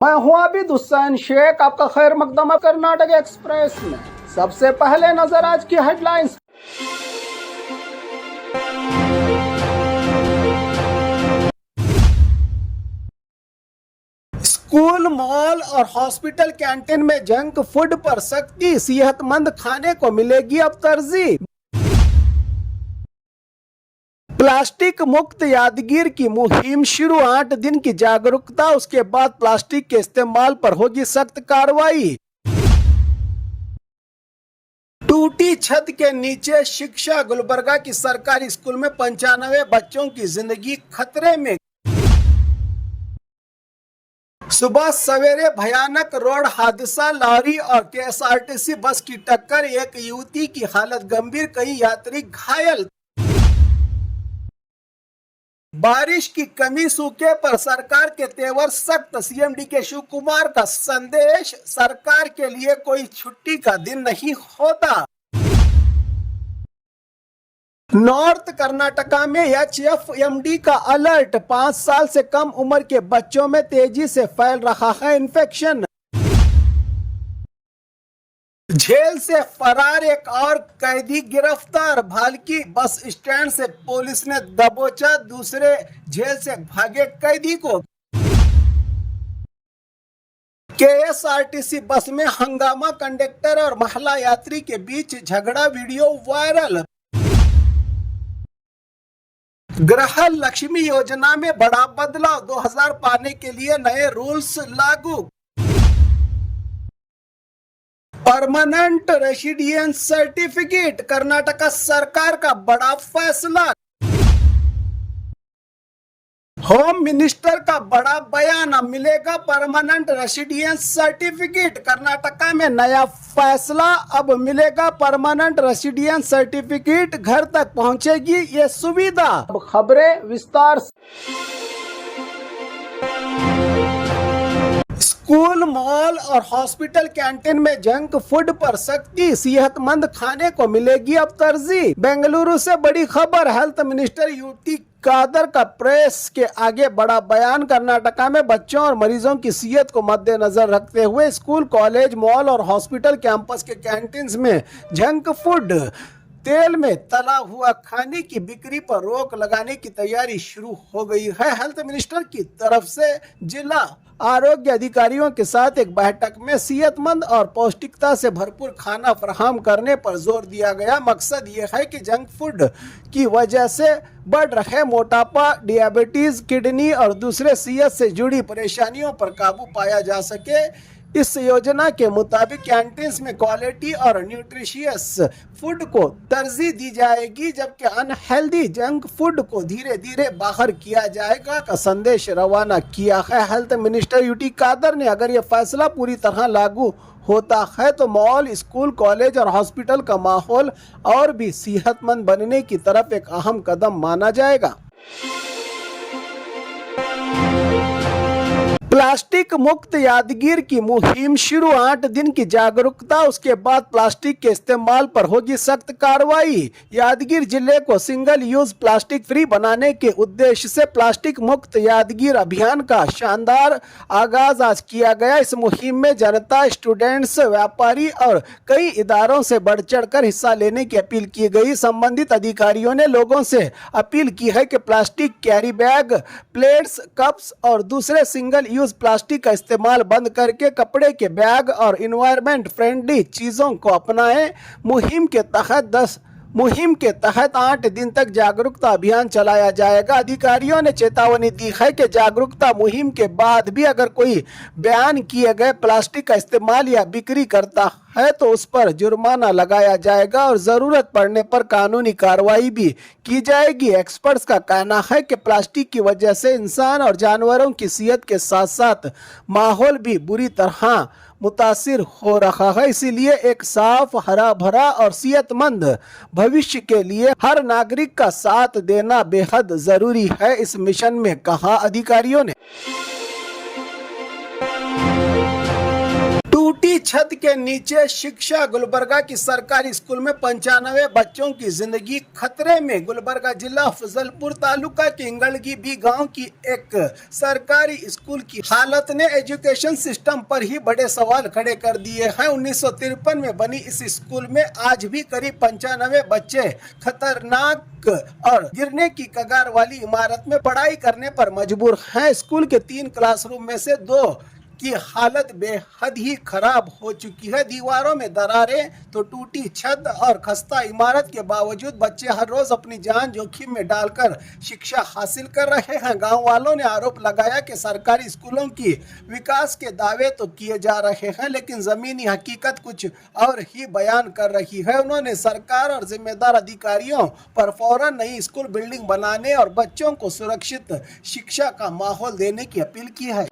मैं हूं आबिद हुसैन शेख, आपका खैर मकदम है कर्नाटक एक्सप्रेस में। सबसे पहले नजर आज की हेडलाइंस। स्कूल, मॉल और हॉस्पिटल कैंटीन में जंक फूड पर सख्ती, सेहतमंद खाने को मिलेगी अब तरजीह। प्लास्टिक मुक्त यादगीर की मुहिम शुरू, 8 दिन की जागरूकता, उसके बाद प्लास्टिक के इस्तेमाल पर होगी सख्त कार्रवाई। टूटी छत के नीचे शिक्षा, गुलबर्गा की सरकारी स्कूल में 95 बच्चों की जिंदगी खतरे में। सुबह सवेरे भयानक रोड हादसा, लॉरी और केएसआरटीसी बस की टक्कर, एक युवती की हालत गंभीर, कई यात्री घायल। बारिश की कमी, सूखे पर सरकार के तेवर सख्त, सीएम डीके शिव कुमार का संदेश, सरकार के लिए कोई छुट्टी का दिन नहीं होता। नॉर्थ कर्नाटका में एचएफएमडी का अलर्ट, 5 साल से कम उम्र के बच्चों में तेजी से फैल रहा है इन्फेक्शन। जेल से फरार एक और कैदी गिरफ्तार, भालकी बस स्टैंड से पुलिस ने दबोचा दूसरे जेल से भागे कैदी को। केएसआरटीसी बस में हंगामा, कंडक्टर और महिला यात्री के बीच झगड़ा, वीडियो वायरल। गृह लक्ष्मी योजना में बड़ा बदलाव, 2000 पाने के लिए नए रूल्स लागू। परमानेंट रेसिडेंस सर्टिफिकेट, कर्नाटक सरकार का बड़ा फैसला। होम मिनिस्टर का बड़ा बयान, मिलेगा परमानेंट रेसिडेंस सर्टिफिकेट, कर्नाटका में नया फैसला, अब मिलेगा परमानेंट रेसिडेंस सर्टिफिकेट, घर तक पहुंचेगी ये सुविधा। अब खबरें विस्तार से। स्कूल, मॉल और हॉस्पिटल कैंटीन में जंक फूड पर सख्ती, सेहतमंद खाने को मिलेगी अब तरजीह। बेंगलुरु से बड़ी खबर, हेल्थ मिनिस्टर यूटी कादर का प्रेस के आगे बड़ा बयान, कर्नाटका में बच्चों और मरीजों की सेहत को मद्देनजर रखते हुए स्कूल, कॉलेज, मॉल और हॉस्पिटल कैंपस के कैंटीन्स में जंक फूड, तेल में तला हुआ खाने की बिक्री पर रोक लगाने की तैयारी शुरू हो गई है। हेल्थ मिनिस्टर की तरफ से जिला आरोग्य अधिकारियों के साथ एक बैठक में सेहतमंद और पौष्टिकता से भरपूर खाना फराहम करने पर जोर दिया गया। मकसद ये है कि जंक फूड की वजह से बढ़ रहे मोटापा, डियाबिटीज, किडनी और दूसरे सेहत से जुड़ी परेशानियों पर काबू पाया जा सके। इस योजना के मुताबिक कैंटीन्स में क्वालिटी और न्यूट्रिशियस फूड को तरजीह दी जाएगी, जबकि अनहेल्दी जंक फूड को धीरे धीरे बाहर किया जाएगा का संदेश रवाना किया है हेल्थ मिनिस्टर यूटी कादर ने। अगर ये फैसला पूरी तरह लागू होता है तो मॉल, स्कूल, कॉलेज और हॉस्पिटल का माहौल और भी सेहतमंद बनने की तरफ एक अहम कदम माना जाएगा। प्लास्टिक मुक्त यादगीर की मुहिम शुरू, 8 दिन की जागरूकता, उसके बाद प्लास्टिक के इस्तेमाल पर होगी सख्त कार्रवाई। यादगीर जिले को सिंगल यूज प्लास्टिक फ्री बनाने के उद्देश्य से प्लास्टिक मुक्त यादगीर अभियान का शानदार आगाज आज किया गया। इस मुहिम में जनता, स्टूडेंट्स, व्यापारी और कई इदारों से बढ़ चढ़कर हिस्सा लेने की अपील की गई। संबंधित अधिकारियों ने लोगों से अपील की है कि plastic carry bag, plates, cups और दूसरे सिंगल यूज प्लास्टिक का इस्तेमाल बंद करके कपड़े के बैग और इन्वायरमेंट फ्रेंडली चीजों को अपनाएं। मुहिम के तहत 8 दिन तक जागरूकता अभियान चलाया जाएगा। अधिकारियों ने चेतावनी दी है कि जागरूकता मुहिम के बाद भी अगर कोई बयान किए गए प्लास्टिक का इस्तेमाल या बिक्री करता है तो उस पर जुर्माना लगाया जाएगा और जरूरत पड़ने पर कानूनी कार्रवाई भी की जाएगी। एक्सपर्ट्स का कहना है कि प्लास्टिक की वजह से इंसान और जानवरों की सेहत के साथ साथ माहौल भी बुरी तरह मुतासिर हो रहा है। इसीलिए एक साफ, हरा भरा और सेहतमंद भविष्य के लिए हर नागरिक का साथ देना बेहद जरूरी है, इस मिशन में कहा अधिकारियों ने। टूटी छत के नीचे शिक्षा। गुलबर्गा की सरकारी स्कूल में 95 बच्चों की जिंदगी खतरे में। गुलबर्गा जिला फजलपुर तालुका के इंगलगी बी गांव की एक सरकारी स्कूल की हालत ने एजुकेशन सिस्टम पर ही बड़े सवाल खड़े कर दिए हैं। 1953 में बनी इस स्कूल में आज भी करीब 95 बच्चे खतरनाक और गिरने की कगार वाली इमारत में पढ़ाई करने पर मजबूर हैं। स्कूल के 3 क्लासरूम में से 2 की हालत बेहद ही खराब हो चुकी है। दीवारों में दरारें तो टूटी छत और खस्ता इमारत के बावजूद बच्चे हर रोज अपनी जान जोखिम में डालकर शिक्षा हासिल कर रहे हैं। गांव वालों ने आरोप लगाया कि सरकारी स्कूलों की विकास के दावे तो किए जा रहे हैं, लेकिन जमीनी हकीकत कुछ और ही बयान कर रही है। उन्होंने सरकार और जिम्मेदार अधिकारियों पर फौरन नई स्कूल बिल्डिंग बनाने और बच्चों को सुरक्षित शिक्षा का माहौल देने की अपील की है।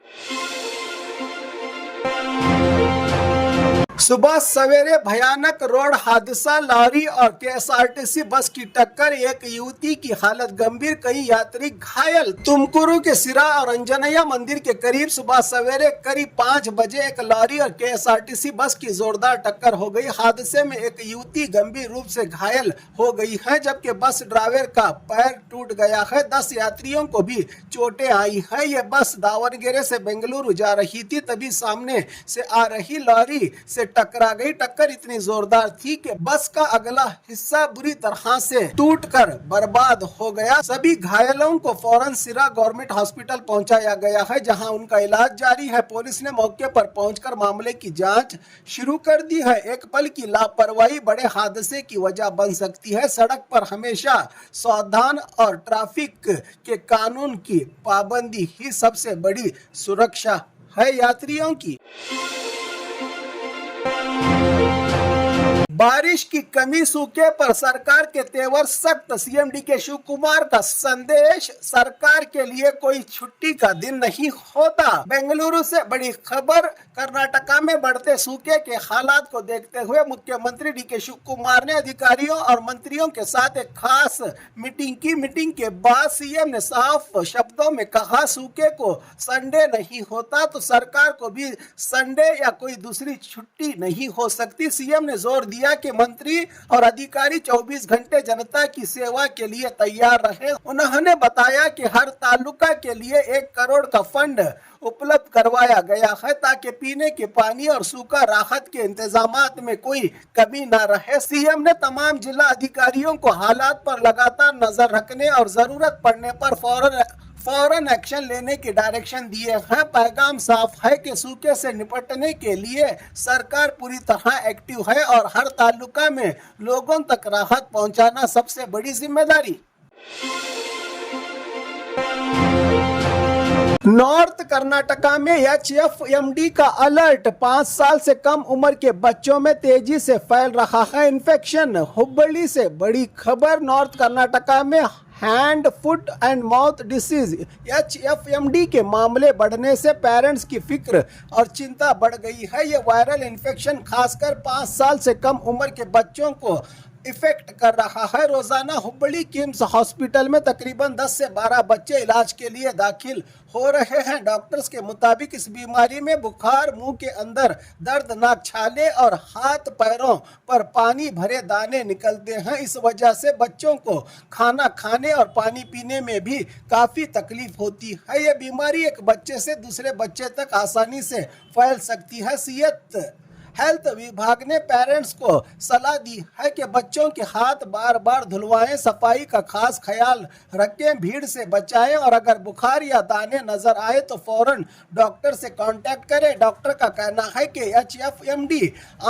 सुबह सवेरे भयानक रोड हादसा, लॉरी और केएसआरटीसी बस की टक्कर, एक युवती की हालत गंभीर, कई यात्री घायल। तुमकुरू के सिरा और अंजनैया मंदिर के करीब सुबह सवेरे करीब 5 बजे एक लॉरी और केएसआरटीसी बस की जोरदार टक्कर हो गई। हादसे में एक युवती गंभीर रूप से घायल हो गई है, जबकि बस ड्राइवर का पैर टूट गया है। 10 यात्रियों को भी चोटें आई है। ये बस दावणगेरे से बेंगलुरु जा रही थी, तभी सामने से आ रही लॉरी से टकरा गई। टक्कर इतनी जोरदार थी कि बस का अगला हिस्सा बुरी तरह से टूटकर बर्बाद हो गया। सभी घायलों को फौरन सिरा गवर्नमेंट हॉस्पिटल पहुंचाया गया है, जहां उनका इलाज जारी है। पुलिस ने मौके पर पहुंचकर मामले की जांच शुरू कर दी है। एक पल की लापरवाही बड़े हादसे की वजह बन सकती है। सड़क पर हमेशा सावधान और ट्रैफिक के कानून की पाबंदी ही सबसे बड़ी सुरक्षा है यात्रियों की। बारिश की कमी, सूखे पर सरकार के तेवर सख्त। सीएम डीके शिव कुमार का संदेश, सरकार के लिए कोई छुट्टी का दिन नहीं होता। बेंगलुरु से बड़ी खबर, कर्नाटका में बढ़ते सूखे के हालात को देखते हुए मुख्यमंत्री डीके शिव कुमार ने अधिकारियों और मंत्रियों के साथ एक खास मीटिंग की। मीटिंग के बाद सीएम ने साफ शब्दों में कहा, सूखे को संडे नहीं होता तो सरकार को भी संडे या कोई दूसरी छुट्टी नहीं हो सकती। सीएम ने जोर दिया कि मंत्री और अधिकारी 24 घंटे जनता की सेवा के लिए तैयार रहे। उन्होंने बताया कि हर तालुका के लिए 1 करोड़ का फंड उपलब्ध करवाया गया है, ताकि पीने के पानी और सूखा राहत के इंतजामात में कोई कमी न रहे। सीएम ने तमाम जिला अधिकारियों को हालात पर लगातार नजर रखने और जरूरत पड़ने पर फौरन एक्शन लेने के डायरेक्शन दिए हैं। पैगाम साफ है कि सूखे से निपटने के लिए सरकार पूरी तरह एक्टिव है और हर तालुका में लोगों तक राहत पहुंचाना सबसे बड़ी जिम्मेदारी। नॉर्थ कर्नाटका में HFMD का अलर्ट, 5 साल से कम उम्र के बच्चों में तेजी से फैल रहा है इन्फेक्शन। हुबली से बड़ी खबर, नॉर्थ कर्नाटका में hand, foot and mouth disease HFMD के मामले बढ़ने से पेरेंट्स की फिक्र और चिंता बढ़ गई है। ये वायरल इन्फेक्शन खासकर 5 साल से कम उम्र के बच्चों को इफेक्ट कर रहा है। रोजाना हुबली किम्स हॉस्पिटल में तकरीबन 10 से 12 बच्चे इलाज के लिए दाखिल हो रहे हैं। डॉक्टर्स के मुताबिक इस बीमारी में बुखार, मुंह के अंदर दर्दनाक छाले और हाथ पैरों पर पानी भरे दाने निकलते हैं। इस वजह से बच्चों को खाना खाने और पानी पीने में भी काफ़ी तकलीफ होती है। यह बीमारी एक बच्चे से दूसरे बच्चे तक आसानी से फैल सकती है। हेल्थ विभाग ने पेरेंट्स को सलाह दी है कि बच्चों के हाथ बार बार धुलवाएं, सफाई का खास ख्याल रखें, भीड़ से बचाएं और अगर बुखार या दाने नजर आए तो फौरन डॉक्टर से कांटेक्ट करें। डॉक्टर का कहना है कि HFMD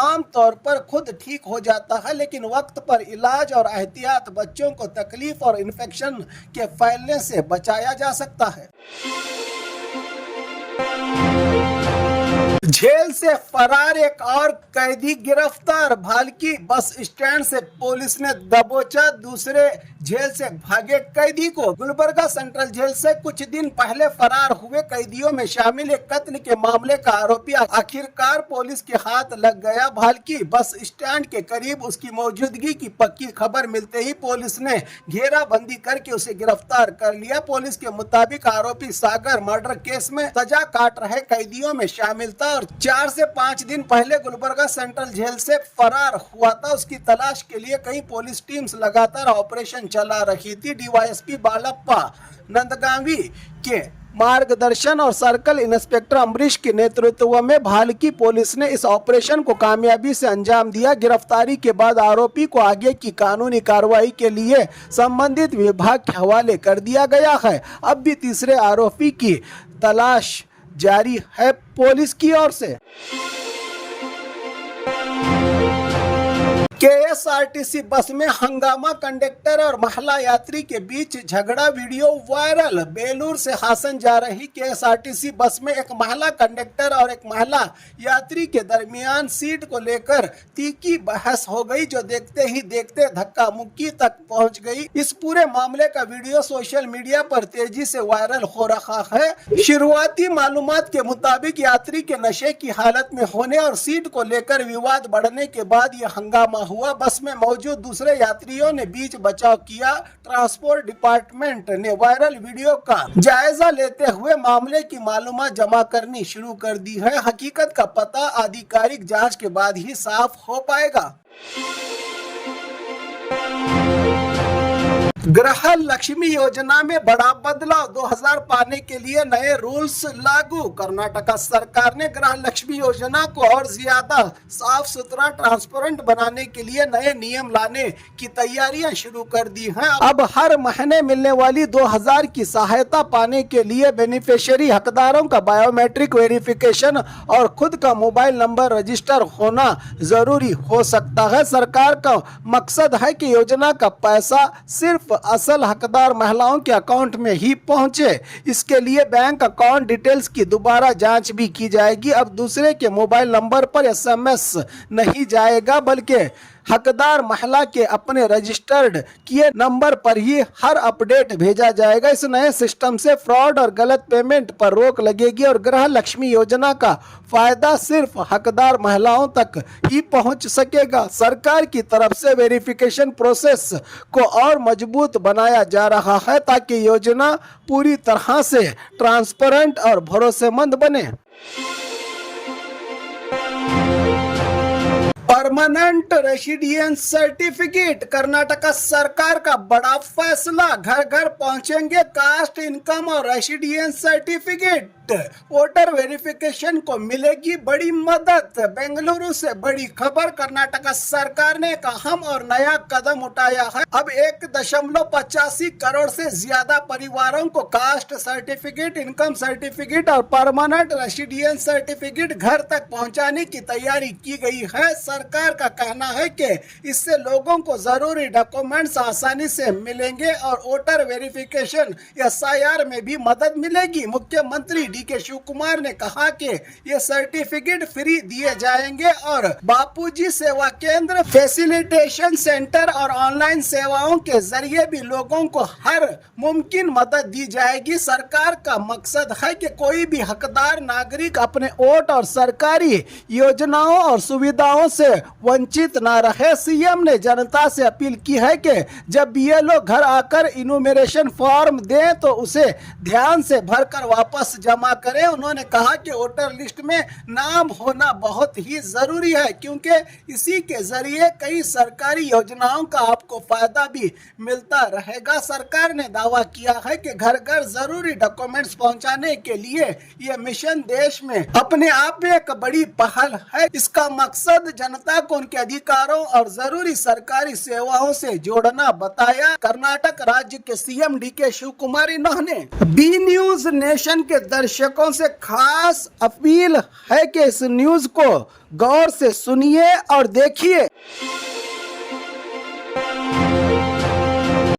आम तौर पर खुद ठीक हो जाता है, लेकिन वक्त पर इलाज और एहतियात बच्चों को तकलीफ और इन्फेक्शन के फैलने से बचाया जा सकता है। जेल से फरार एक और कैदी गिरफ्तार। भालकी बस स्टैंड से पुलिस ने दबोचा दूसरे जेल से भागे कैदी को। गुलबर्गा सेंट्रल जेल से कुछ दिन पहले फरार हुए कैदियों में शामिल एक कत्ल के मामले का आरोपी आखिरकार पुलिस के हाथ लग गया। भालकी बस स्टैंड के करीब उसकी मौजूदगी की पक्की खबर मिलते ही पुलिस ने घेराबंदी करके उसे गिरफ्तार कर लिया। पुलिस के मुताबिक आरोपी सागर मर्डर केस में सजा काट रहे कैदियों में शामिल था और 4 से 5 दिन पहले गुलबर्गा सेंट्रल जेल से फरार हुआ था। उसकी तलाश के लिए कई पुलिस टीम्स लगातार ऑपरेशन चला रही थी। डीवाईएसपी बालप्पा नंदगावी के मार्गदर्शन और सर्कल इंस्पेक्टर अम्बरीश के नेतृत्व में भालकी पुलिस ने इस ऑपरेशन को कामयाबी से अंजाम दिया। गिरफ्तारी के बाद आरोपी को आगे की कानूनी कार्रवाई के लिए संबंधित विभाग के हवाले कर दिया गया है। अब भी तीसरे आरोपी की तलाश जारी है पुलिस की ओर से। केएसआरटीसी बस में हंगामा, कंडक्टर और महिला यात्री के बीच झगड़ा, वीडियो वायरल। बेलूर से हासन जा रही केएसआरटीसी बस में एक महिला कंडक्टर और एक महिला यात्री के दरमियान सीट को लेकर तीखी बहस हो गई, जो देखते ही देखते धक्का मुक्की तक पहुंच गई। इस पूरे मामले का वीडियो सोशल मीडिया पर तेजी से वायरल हो रहा है। शुरुआती मालूमात के मुताबिक यात्री के नशे की हालत में होने और सीट को लेकर विवाद बढ़ने के बाद यह हंगामा हुआ। बस में मौजूद दूसरे यात्रियों ने बीच बचाव किया। ट्रांसपोर्ट डिपार्टमेंट ने वायरल वीडियो का जायजा लेते हुए मामले की मालूमात जमा करनी शुरू कर दी है। हकीकत का पता आधिकारिक जांच के बाद ही साफ हो पाएगा। गृह लक्ष्मी योजना में बड़ा बदलाव, 2000 पाने के लिए नए रूल्स लागू। कर्नाटक सरकार ने गृह लक्ष्मी योजना को और ज्यादा साफ सुथरा, ट्रांसपेरेंट बनाने के लिए नए नियम लाने की तैयारियां शुरू कर दी हैं। अब हर महीने मिलने वाली 2000 की सहायता पाने के लिए बेनिफिशियरी हकदारों का बायोमेट्रिक वेरिफिकेशन और खुद का मोबाइल नंबर रजिस्टर होना जरूरी हो सकता है। सरकार का मकसद है कि योजना का पैसा सिर्फ असल हकदार महिलाओं के अकाउंट में ही पहुंचे। इसके लिए बैंक अकाउंट डिटेल्स की दोबारा जांच भी की जाएगी। अब दूसरे के मोबाइल नंबर पर एसएमएस नहीं जाएगा, बल्कि हकदार महिला के अपने रजिस्टर्ड किए नंबर पर ही हर अपडेट भेजा जाएगा। इस नए सिस्टम से फ्रॉड और गलत पेमेंट पर रोक लगेगी और गृह लक्ष्मी योजना का फायदा सिर्फ हकदार महिलाओं तक ही पहुंच सकेगा। सरकार की तरफ से वेरिफिकेशन प्रोसेस को और मजबूत बनाया जा रहा है ताकि योजना पूरी तरह से ट्रांसपेरेंट और भरोसेमंद बने। परमानेंट रेसिडेंस सर्टिफिकेट, कर्नाटक सरकार का बड़ा फैसला। घर घर पहुंचेंगे कास्ट, इनकम और रेसिडेंस सर्टिफिकेट। वोटर वेरिफिकेशन को मिलेगी बड़ी मदद। बेंगलुरु से बड़ी खबर, कर्नाटक सरकार ने एक अहम और नया कदम उठाया है। अब 1.85 करोड़ से ज्यादा परिवारों को कास्ट सर्टिफिकेट, इनकम सर्टिफिकेट और परमानेंट रेसिडेंस सर्टिफिकेट घर तक पहुंचाने की तैयारी की गई है। सरकार का कहना है कि इससे लोगों को जरूरी डॉक्यूमेंट्स आसानी से मिलेंगे और वोटर वेरिफिकेशन एसआईआर में भी मदद मिलेगी। मुख्यमंत्री डीके शिव कुमार ने कहा कि ये सर्टिफिकेट फ्री दिए जाएंगे और बापूजी सेवा केंद्र, फैसिलिटेशन सेंटर और ऑनलाइन सेवाओं के जरिए भी लोगों को हर मुमकिन मदद दी जाएगी। सरकार का मकसद है कि कोई भी हकदार नागरिक अपने वोट और सरकारी योजनाओं और सुविधाओं से वंचित ना रहे। सीएम ने जनता से अपील की है कि जब बीएलओ घर आकर इनुमरेशन फॉर्म दें तो उसे ध्यान से भरकर वापस जमा करें। उन्होंने कहा कि वोटर लिस्ट में नाम होना बहुत ही जरूरी है, क्योंकि इसी के जरिए कई सरकारी योजनाओं का आपको फायदा भी मिलता रहेगा। सरकार ने दावा किया है कि घर घर जरूरी डॉक्यूमेंट्स पहुंचाने के लिए यह मिशन देश में अपने आप में एक बड़ी पहल है। इसका मकसद जनता को उनके अधिकारों और जरूरी सरकारी सेवाओं से जोड़ना बताया कर्नाटक राज्य के सीएम डीके शिव कुमार। इन्होंने बी न्यूज नेशन के दर्शकों से खास अपील है कि इस न्यूज को गौर से सुनिए और देखिए।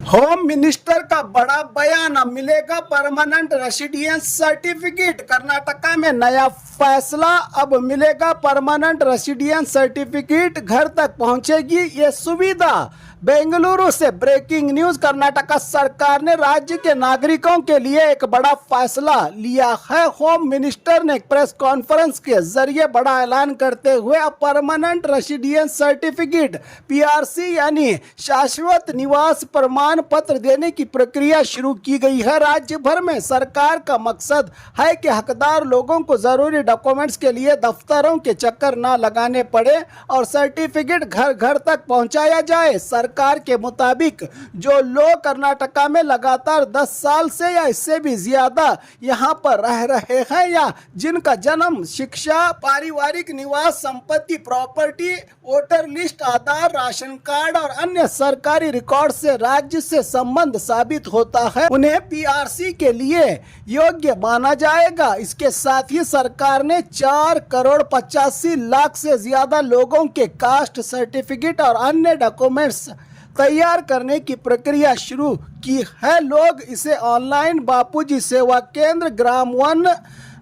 होम मिनिस्टर का बड़ा बयान, मिलेगा परमानेंट रेसिडेंस सर्टिफिकेट। कर्नाटका में नया फैसला, अब मिलेगा परमानेंट रेसिडेंस सर्टिफिकेट, घर तक पहुंचेगी ये सुविधा। बेंगलुरु से ब्रेकिंग न्यूज। कर्नाटक सरकार ने राज्य के नागरिकों के लिए एक बड़ा फैसला लिया है। होम मिनिस्टर ने प्रेस कॉन्फ्रेंस के जरिए बड़ा ऐलान करते हुए परमानेंट रेसिडेंस सर्टिफिकेट पीआरसी यानी शाश्वत निवास प्रमाण पत्र देने की प्रक्रिया शुरू की गई है। राज्य भर में सरकार का मकसद है कि हकदार लोगों को जरूरी डॉक्यूमेंट्स के लिए दफ्तरों के चक्कर न लगाने पड़े और सर्टिफिकेट घर घर तक पहुंचाया जाए। सरकार के मुताबिक जो लोग कर्नाटका में लगातार 10 साल से या इससे भी ज्यादा यहां पर रह रहे हैं या जिनका जन्म, शिक्षा, पारिवारिक निवास, संपत्ति, प्रॉपर्टी, वोटर लिस्ट, आधार, राशन कार्ड और अन्य सरकारी रिकॉर्ड से राज्य से संबंध साबित होता है, उन्हें पीआरसी के लिए योग्य माना जाएगा। इसके साथ ही सरकार ने 4,85,00,000 से ज्यादा लोगों के कास्ट सर्टिफिकेट और अन्य डॉक्यूमेंट्स तैयार करने की प्रक्रिया शुरू की है। लोग इसे ऑनलाइन बापूजी सेवा केंद्र, ग्राम वन,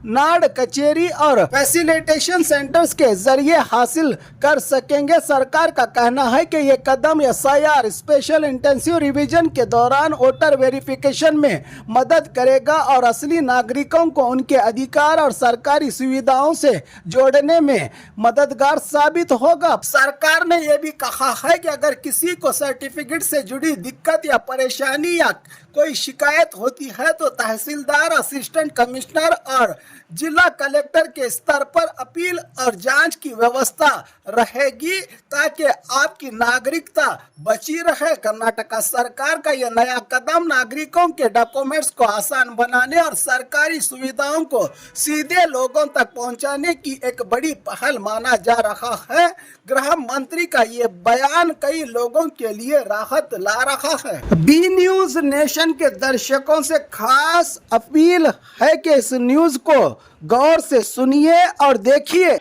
नाड़ कचेरी और फैसिलिटेशन सेंटर्स के जरिए हासिल कर सकेंगे। सरकार का कहना है कि ये कदम एसआईआर स्पेशल इंटेंसिव रिवीजन के दौरान वोटर वेरिफिकेशन में मदद करेगा और असली नागरिकों को उनके अधिकार और सरकारी सुविधाओं से जोड़ने में मददगार साबित होगा। सरकार ने यह भी कहा है कि अगर किसी को सर्टिफिकेट से जुड़ी दिक्कत या परेशानी या कोई शिकायत होती है तो तहसीलदार, असिस्टेंट कमिश्नर और जिला कलेक्टर के स्तर पर अपील और जांच की व्यवस्था रहेगी ताकि आपकी नागरिकता बची रहे। कर्नाटक सरकार का यह नया कदम नागरिकों के डॉक्यूमेंट्स को आसान बनाने और सरकारी सुविधाओं को सीधे लोगों तक पहुंचाने की एक बड़ी पहल माना जा रहा है। गृह मंत्री का ये बयान कई लोगों के लिए राहत ला रहा है। बी न्यूज नेशन के दर्शकों से खास अपील है कि इस न्यूज को गौर से सुनिए और देखिए।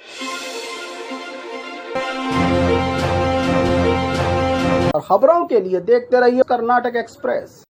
और खबरों के लिए देखते रहिए कर्नाटक एक्सप्रेस।